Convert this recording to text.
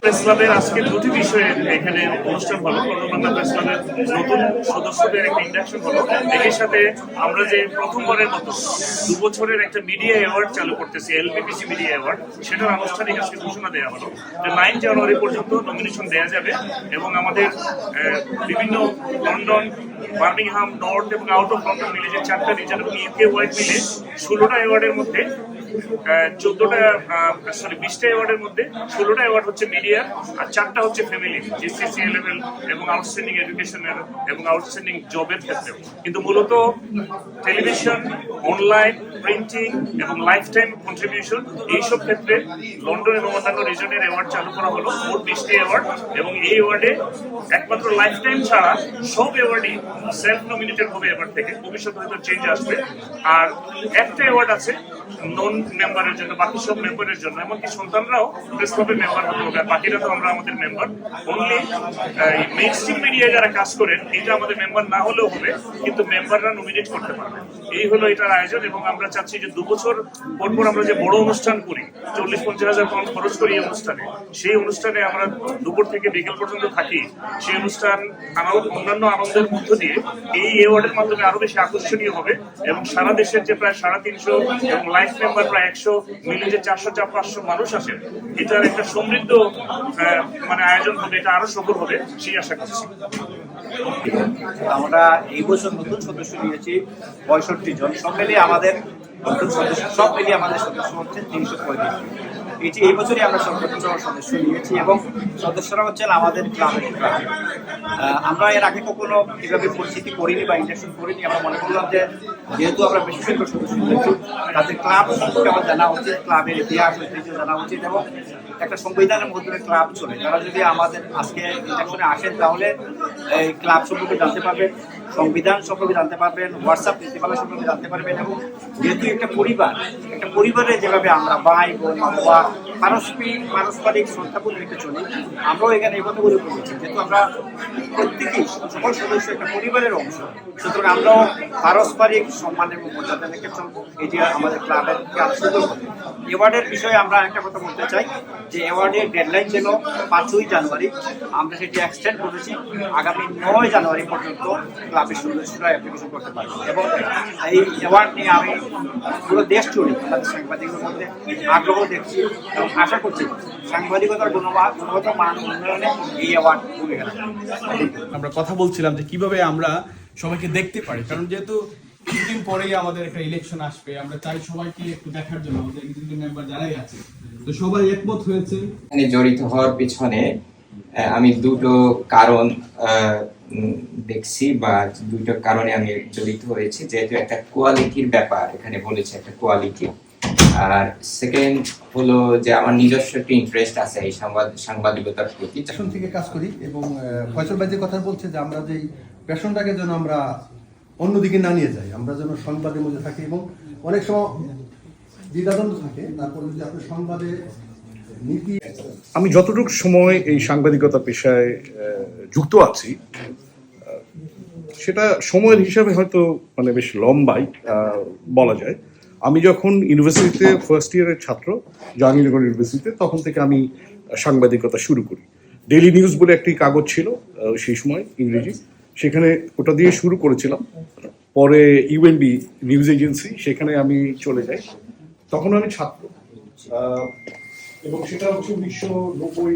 Press ক্লাবের আজকে দুটি বিষয়ে এখানে অনুষ্ঠান হলো। লন্ডন বাংলা প্রেস ক্লাবের নতুন সদস্যদের একটা ইন্ডাকশন হলো। একই সাথে আমরা যে প্রথমবারের মতো 2 বছরের একটা মিডিয়া অ্যাওয়ার্ড চালু করতেছি, এলবিপিসি মিডিয়া অ্যাওয়ার্ড, সেটার আনুষ্ঠানিক আজকে ঘোষণা দেওয়া হলো যে 9 জানুয়ারি পর্যন্ত নমিনেশন দেওয়া যাবে এবং আমাদের বিভিন্ন লন্ডন, বার্মিংহাম, নর্থ এবং আউট অফ লন্ডন মিলে যে 4টা রিজন এবং ইউকে ওয়াইড মিলে 16টা অ্যাওয়ার্ডের মধ্যে 20টা অ্যাওয়ার্ডের মধ্যে 16টা অ্যাওয়ার্ড হচ্ছে মিডিয়া আর 4টা হচ্ছে ফ্যামিলি, জিসিসি লেভেল এবং আউটস্ট্যান্ডিং এডুকেশনের এবং আউটস্ট্যান্ডিং জবের ক্ষেত্রেও। কিন্তু মূলত টেলিভিশন, অনলাইন, প্রিন্টিং এবং লাইফ টাইম কন্ট্রিবিউশন এইসব ক্ষেত্রে লন্ডন এবং অন্যান্য রিজনের অ্যাওয়ার্ড চালু করা হলো, মোট 20টি অ্যাওয়ার্ড। এবং এই অ্যাওয়ার্ডে একমাত্র লাইফ টাইম ছাড়া সব অ্যাওয়ার্ডই সেলফ নমিনেটেড হবে এবার থেকে, ভবিষ্যতে হয়তো চেঞ্জ আসবে। আর একটা অ্যাওয়ার্ড আছে নন মেম্বারের জন্য, বাকি সব মেম্বারের জন্য, এমনকি সন্তানরাও প্রেস ক্লাবের মেম্বার হতে হবে। বাকিরা তো আমরা আমাদের মেম্বার, অনলি মেইনস্ট্রিম মিডিয়ায় যারা কাজ করেন এটা আমাদের মেম্বার না হলেও হবে, কিন্তু মেম্বাররা নমিনেট করতে পারবে। এই হলো এটার আয়োজন। এবং আমরা চাচ্ছি যে 2 বছর পর পর আমরা যে বড় অনুষ্ঠান করি, 40-50 হাজার পাউন্ড খরচ করি এই অনুষ্ঠানে, সেই অনুষ্ঠানে আমরা দুপুর থেকে বিকেল পর্যন্ত থাকি। সেই অনুষ্ঠান অন্যান্য আনন্দের মধ্য দিয়ে এই অ্যাওয়ার্ডের মাধ্যমে আরো বেশি আকর্ষণীয় হবে এবং সারা দেশের যে প্রায় 350 এবং লাইফ মেম্বার প্রায় 100 মিলে যে 400-500 মানুষ আসেন, এটার একটা সমৃদ্ধ আয়োজন হবে, এটা আরো সফল হবে সেই আশা করছি। আমরা এই বছর নতুন সদস্য নিয়েছি 65 জন। সব মিলিয়ে আমাদের নতুন সদস্য আমাদের সদস্য হচ্ছে 335। এই বছরই আমরা সর্বোচ্চ সদস্য নিয়েছি এবং সদস্যরা হচ্ছেন আমাদের ক্লাবের। আমরা এর আগে কখনো এভাবে পরিস্থিতি করিনি বা ইন্ডাকশন করিনি। আমরা মনে করলাম যে যেহেতু আমরা বেশি সংখ্যক সদস্য নিয়েছি, তাদের ক্লাব সম্পর্কে আমার জানা উচিত, ক্লাবের ইতিহাস ঐতিহ্য জানা উচিত এবং একটা সংবিধানের মধ্যে ক্লাব চলে। তারা যদি আমাদের আজকে ইন্ডাকশনে আসেন তাহলে এই ক্লাব সম্পর্কে জানতে পারবেন, সংবিধান সম্পর্কে জানতে পারবেন, হোয়াটসঅ্যাপ নীতিমালা সম্পর্কে জানতে পারবেন। এবং যেহেতু একটা পরিবারে যেভাবে আমরা ভাই বোন বাবা পারস্পরিক শ্রদ্ধাপূর্ণ রেখে চলি, আমরাও এখানে এই কথাগুলো বলেছি। যেহেতু আমরা প্রত্যেকেই সকল সদস্য একটা পরিবারের অংশ, সুতরাং আমরাও পারস্পরিক সম্মান এবং মর্যাদা রেখে চলবো। এটি আমাদের ক্লাবের সুন্দর কথা। অ্যাওয়ার্ডের বিষয়ে আমরা একটা কথা বলতে চাই যে অ্যাওয়ার্ডের ডেডলাইন ছিল 5ই জানুয়ারি। আমরা সেটি এক্সটেন্ড করেছি আগামী 9 জানুয়ারি পর্যন্ত ক্লাবের সদস্যরা অ্যাপ্লিকেশন করতে পারবে। এবং এই অ্যাওয়ার্ড নিয়ে আমি পুরো দেশ জুড়ে আমাদের সাংবাদিকদের মধ্যে আগ্রহ দেখছি এবং আশা করছি সাংবাদিকতার গুণগত মান উন্নয়নে এই অ্যাওয়ার্ড ভূমিকা রাখবে। আমরা কথা বলছিলাম যে কিভাবে আমরা সবাইকে দেখতে পারি, কারণ যেহেতু কিছুদিন পরেই আমাদের একটা ইলেকশন আসবে, আমরা চাই সবাইকে একটু দেখার জন্য। আমাদের এক্সিকিউটিভ মেম্বার যারাই আছে তো সবাই একমত হয়েছে। জড়িত হওয়ার পিছনে আমি দুটো কারণ দেখছি বা দুটো কারণে আমি জড়িত হয়েছি। যেহেতু একটা কোয়ালিটির ব্যাপার এখানে বলেছে, একটা কোয়ালিটি। আর সেকেন্ড হলো যে আমার নিজস্ব একটা ইন্টারেস্ট আছে এই সাংবাদিকতার প্রতি। প্যাশন থেকে কাজ করি এবং ফয়সাল ভাই যে কথা বলছে যে আমরা যে প্যাশনটাকে যেন আমরা অন্যদিকে না নিয়ে যাই, আমরা যেন সংবাদের মধ্যে থাকি এবং অনেক সময় দ্বিধাদ্বন্দ্ব থাকে। তারপর যদি আপনি সংবাদে নীতি, আমি যতটুকু সময় এই সাংবাদিকতা পেশায় যুক্ত আছি সেটা সময়ের হিসাবে হয়তো বেশ লম্বাই বলা যায়। আমি যখন ইউনিভার্সিটিতে ফার্স্ট ইয়ারের ছাত্র, জাহাঙ্গীরনগর ইউনিভার্সিটিতে, তখন থেকে আমি সাংবাদিকতা শুরু করি। ডেইলি নিউজ বলে একটি কাগজ ছিল সেই সময় ইংরেজি, সেখানে ওটা দিয়ে শুরু করেছিলাম। পরে ইউএনবি নিউজ এজেন্সি, সেখানে আমি চলে যাই। তখন আমি ছাত্র এবং সেটা হচ্ছে 1990